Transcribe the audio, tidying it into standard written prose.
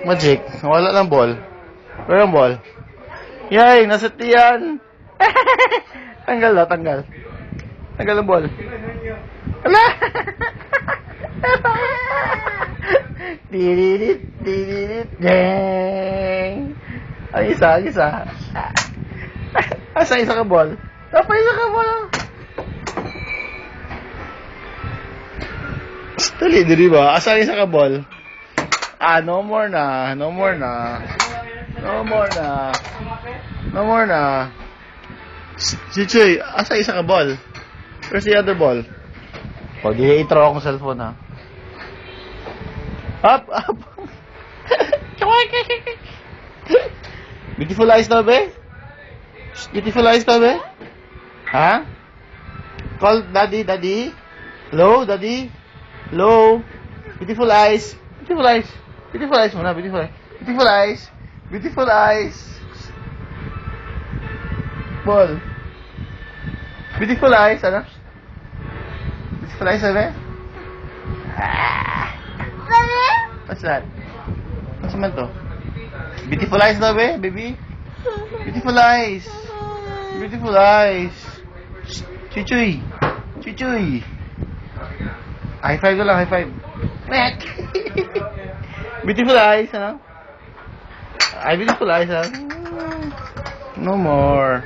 Magic. Wala ng ball. Wala ng ball. Yay! Nasa tiyan! Tanggal na, tanggal. Tanggal ang ball. Ala! Dididit, dididit, dang! Ang isa, ang isa. Asa isa ka ball? Dapat isa ka ball. Tali, di ba? Asa isa ka ball? Ah, no more na. No more na. No more na. No more na. Chichoy, asa isa ka ball? Where's the other ball? O, di i-throw akong cellphone, ha? Up, up! Beautiful eyes daw, be? Beautiful eyes daw, be? Ha? Call daddy, daddy? Hello, daddy? Hello? Beautiful eyes. Beautiful eyes. Beautiful eyes muna, beautiful eyes. Beautiful eyes. Beautiful eyes. Ball. Beautiful eyes, ano? Beautiful eyes, sabi? What's that? What's man to? Beautiful eyes daw, be, baby? Beautiful eyes. Beautiful eyes. Chuchoy. Chuchoy. High five ko lang, high five. Beautiful eyes, ano? Ay, beautiful eyes, ha? No more.